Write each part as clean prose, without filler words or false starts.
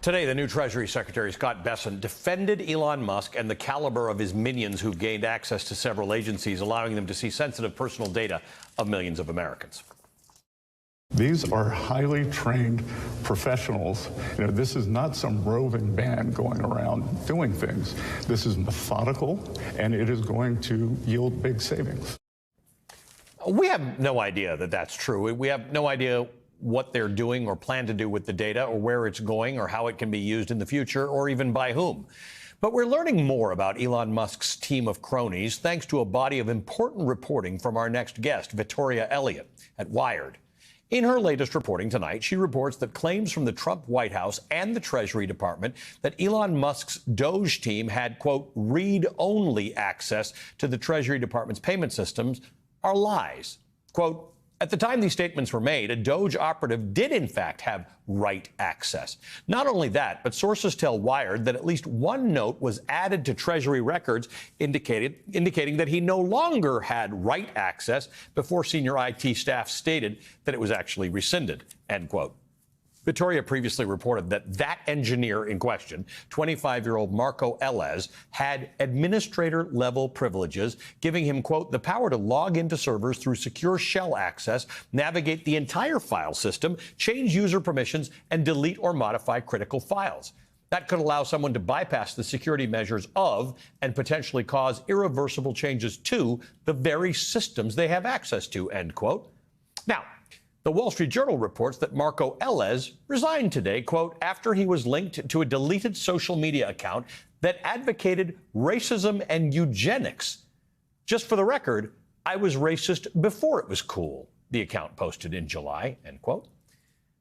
Today, the new Treasury Secretary, Scott Bessent, defended Elon Musk and the caliber of his minions who've gained access to several agencies, allowing them to see sensitive personal data of millions of Americans. These are highly trained professionals. This is not some roving band going around doing things. This is methodical, and it is going to yield big savings. We have no idea that that's true. We have no idea what they're doing or plan to do with the data, or where it's going, or how it can be used in the future, or even by whom. But we're learning more about Elon Musk's team of cronies thanks to a body of important reporting from our next guest, Victoria Elliott at Wired. In her latest reporting tonight, she reports that claims from the Trump White House and the Treasury Department that Elon Musk's Doge team had, quote, read-only access to the Treasury Department's payment systems are lies. Quote, at the time these statements were made, a Doge operative did, in fact, have write access. Not only that, but sources tell Wired that at least one note was added to Treasury records indicating that he no longer had write access before senior IT staff stated that it was actually rescinded, end quote. Victoria previously reported that engineer in question, 25-year-old Marco Elez, had administrator-level privileges, giving him, quote, the power to log into servers through secure shell access, navigate the entire file system, change user permissions, and delete or modify critical files. That could allow someone to bypass the security measures of and potentially cause irreversible changes to the very systems they have access to, end quote. Now, the Wall Street Journal reports that Marco Elez resigned today, quote, after he was linked to a deleted social media account that advocated racism and eugenics. Just for the record, I was racist before it was cool, the account posted in July, end quote.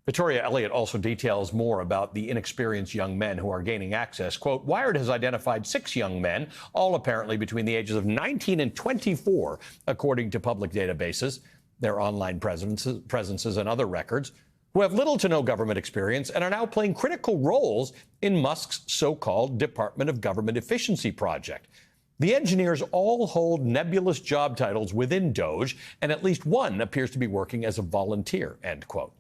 Victoria Elliott also details more about the inexperienced young men who are gaining access. Quote, Wired has identified 6 young men, all apparently between the ages of 19 and 24, according to public databases, their online presences and other records, who have little to no government experience and are now playing critical roles in Musk's so-called Department of Government Efficiency project. The engineers all hold nebulous job titles within Doge, and at least one appears to be working as a volunteer, end quote.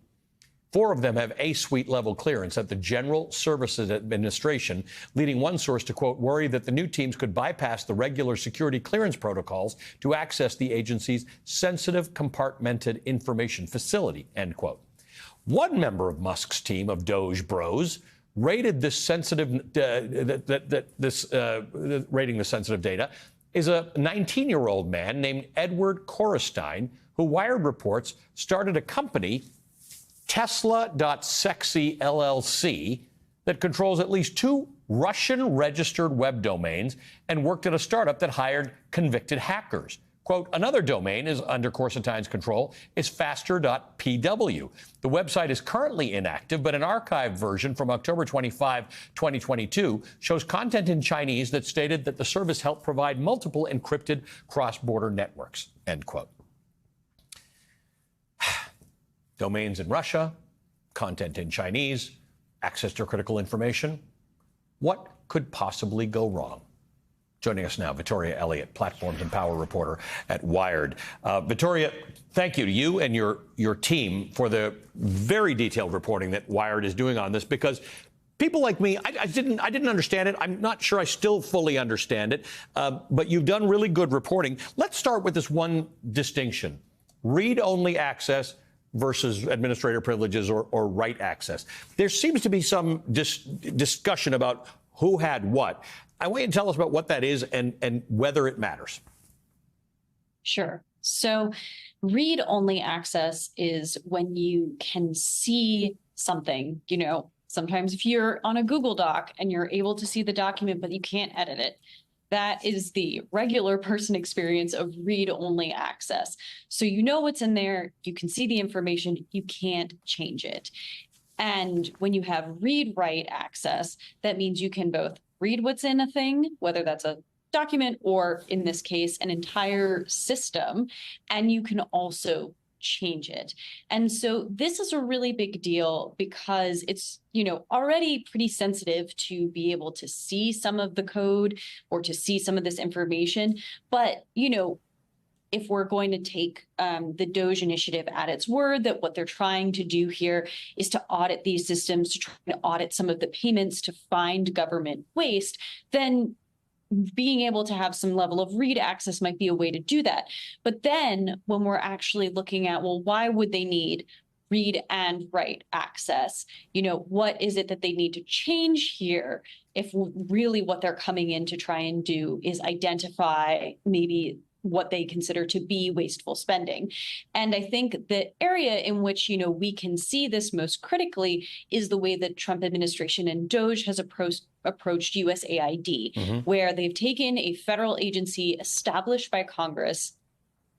4 of them have A-suite level clearance at the General Services Administration, leading one source to, quote, worry that the new teams could bypass the regular security clearance protocols to access the agency's sensitive compartmented information facility, end quote. One member of Musk's team of Doge bros rated this sensitive rating the sensitive data is a 19-year-old man named Edward Korestein, who Wired reports started a company, Tesla.sexy LLC, that controls at least 2 Russian-registered web domains and worked at a startup that hired convicted hackers. Quote, another domain is under Korestein's control is faster.pw. The website is currently inactive, but an archived version from October 25, 2022 shows content in Chinese that stated that the service helped provide multiple encrypted cross-border networks, end quote. Domains in Russia, content in Chinese, access to critical information. What could possibly go wrong? Joining us now, Victoria Elliott, Platforms and Power reporter at Wired. Victoria, thank you to you and your team for the very detailed reporting that Wired is doing on this, because people like me, I didn't understand it. I'm not sure I still fully understand it, but you've done really good reporting. Let's start with this one distinction: read-only access versus administrator privileges or write access. There seems to be some discussion about who had what. I want you to tell us about what that is and whether it matters. Sure. So read-only access is when you can see something. Sometimes if you're on a Google Doc and you're able to see the document, but you can't edit it, that is the regular person experience of read-only access. So you know what's in there, you can see the information, you can't change it. And when you have read-write access, that means you can both read what's in a thing, whether that's a document or, in this case, an entire system, and you can also change it. And so this is a really big deal because it's, already pretty sensitive to be able to see some of the code or to see some of this information. But, if we're going to take the DOGE initiative at its word, that what they're trying to do here is to audit these systems, to try to audit some of the payments to find government waste, then being able to have some level of read access might be a way to do that. But then when we're actually looking at, well, why would they need read and write access? What is it that they need to change here if really what they're coming in to try and do is identify maybe what they consider to be wasteful spending? And I think the area in which, we can see this most critically is the way that Trump administration and DOGE has approached USAID, where they've taken a federal agency established by Congress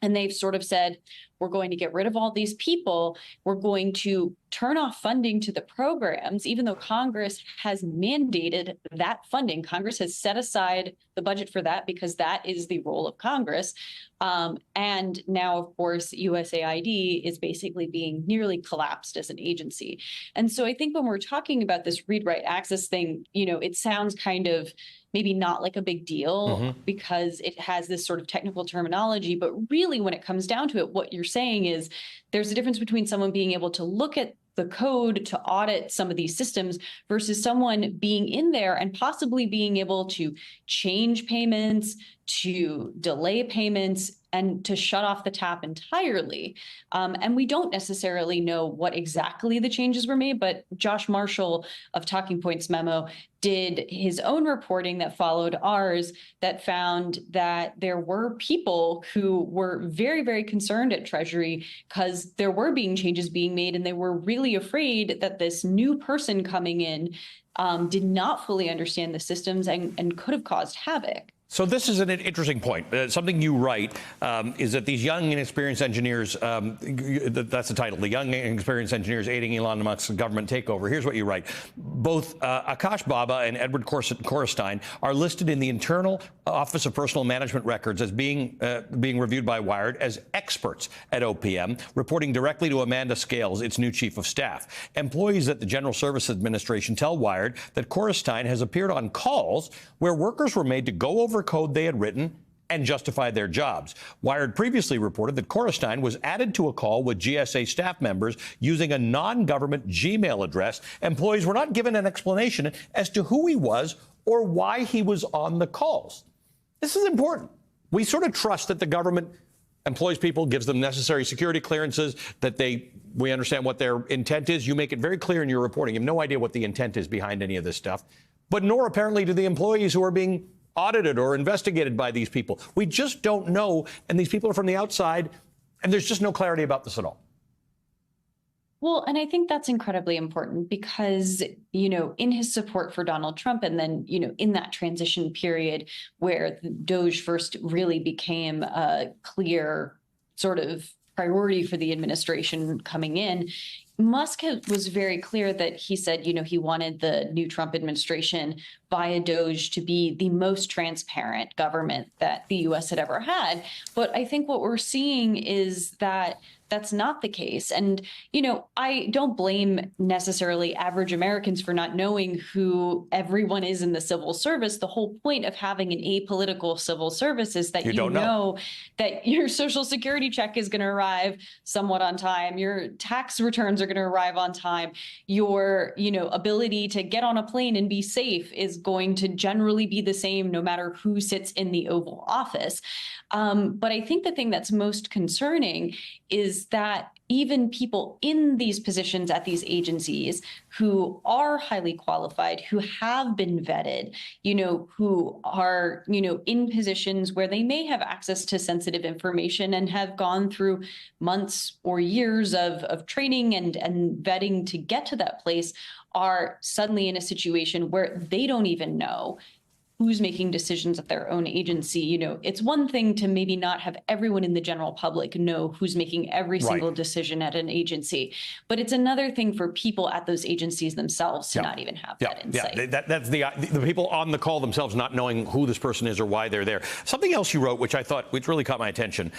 and they've sort of said, we're going to get rid of all these people. We're going to turn off funding to the programs, even though Congress has mandated that funding. Congress has set aside the budget for that because that is the role of Congress. And now, of course, USAID is basically being nearly collapsed as an agency. And so I think when we're talking about this read-write access thing, it sounds kind of maybe not like a big deal because it has this sort of technical terminology. But really, when it comes down to it, what you're saying is there's a difference between someone being able to look at the code to audit some of these systems versus someone being in there and possibly being able to change payments, to delay payments, and to shut off the tap entirely. And we don't necessarily know what exactly the changes were made, but Josh Marshall of Talking Points Memo did his own reporting that followed ours that found that there were people who were very, very concerned at Treasury because there were changes being made, and they were really afraid that this new person coming in did not fully understand the systems and could have caused havoc. So this is an interesting point. Something you write is that these young and experienced engineers, that's the title, the young and experienced engineers aiding Elon Musk's government takeover. Here's what you write. Both Akash Baba and Edward Korestein are listed in the Internal Office of Personnel Management Records as being reviewed by Wired as experts at OPM, reporting directly to Amanda Scales, its new chief of staff. Employees at the General Services Administration tell Wired that Korestein has appeared on calls where workers were made to go over code they had written and justify their jobs. Wired previously reported that Korestein was added to a call with GSA staff members using a non-government Gmail address. Employees were not given an explanation as to who he was or why he was on the calls. This is important. We sort of trust that the government employs people, gives them necessary security clearances, that we understand what their intent is. You make it very clear in your reporting. You have no idea what the intent is behind any of this stuff, but nor apparently do the employees who are being audited or investigated by these people. We just don't know, and these people are from the outside, and there's just no clarity about this at all. Well, and I think that's incredibly important because, in his support for Donald Trump, and then, in that transition period where the DOGE first really became a clear sort of priority for the administration coming in, Musk was very clear that he said, he wanted the new Trump administration via DOGE to be the most transparent government that the U.S. had ever had. But I think what we're seeing is that that's not the case. And, I don't blame necessarily average Americans for not knowing who everyone is in the civil service. The whole point of having an apolitical civil service is that you know that your Social Security check is going to arrive somewhat on time. Your tax returns are going to arrive on time. Your, ability to get on a plane and be safe is going to generally be the same no matter who sits in the Oval Office. But I think the thing that's most concerning is that even people in these positions at these agencies who are highly qualified, who have been vetted, who are, in positions where they may have access to sensitive information and have gone through months or years of training and vetting to get to that place, are suddenly in a situation where they don't even know who's making decisions at their own agency. It's one thing to maybe not have everyone in the general public know who's making every single decision at an agency, but it's another thing for people at those agencies themselves to not even have that insight. Yeah, that's the people on the call themselves not knowing who this person is or why they're there. Something else you wrote, which really caught my attention.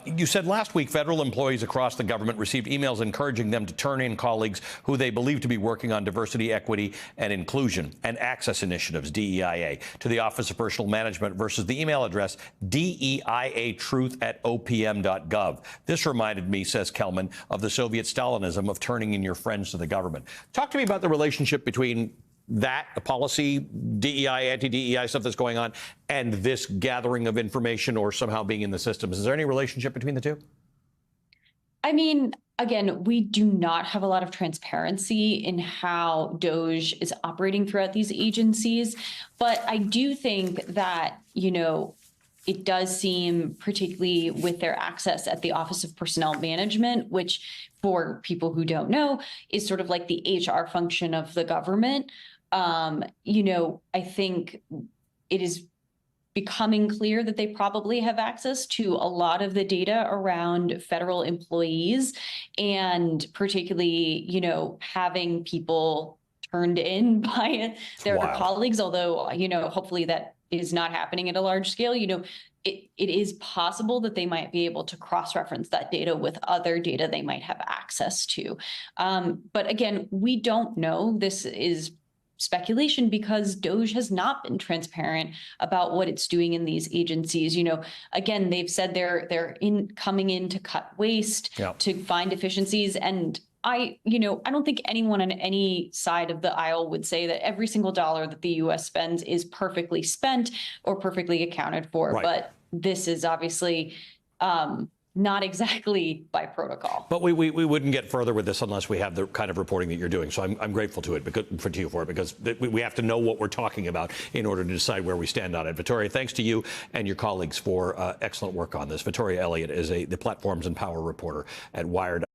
You said last week federal employees across the government received emails encouraging them to turn in colleagues who they believe to be working on diversity, equity, and inclusion and access initiatives, DEIA. to the Office of Personnel Management versus the email address deiatruth@opm.gov. This reminded me, says Kelman, of the Soviet Stalinism of turning in your friends to the government. Talk to me about the relationship between that, the policy, DEI, anti-DEI stuff that's going on, and this gathering of information or somehow being in the systems. Is there any relationship between the two? I mean, again, we do not have a lot of transparency in how DOJ is operating throughout these agencies. But I do think that, it does seem, particularly with their access at the Office of Personnel Management, which for people who don't know is sort of like the HR function of the government. I think it is becoming clear that they probably have access to a lot of the data around federal employees, and particularly, having people turned in by their colleagues, although, hopefully that is not happening at a large scale. It is possible that they might be able to cross-reference that data with other data they might have access to. But again, we don't know. This is speculation because DOJ has not been transparent about what it's doing in these agencies. Again, they've said they're coming in to cut waste, to find efficiencies. And I don't think anyone on any side of the aisle would say that every single dollar that the U.S. spends is perfectly spent or perfectly accounted for. Right. But this is obviously not exactly by protocol. But we wouldn't get further with this unless we have the kind of reporting that you're doing. So I'm grateful to it, because we have to know what we're talking about in order to decide where we stand on it. Victoria, thanks to you and your colleagues for excellent work on this. Victoria Elliott is the Platforms and Power reporter at Wired.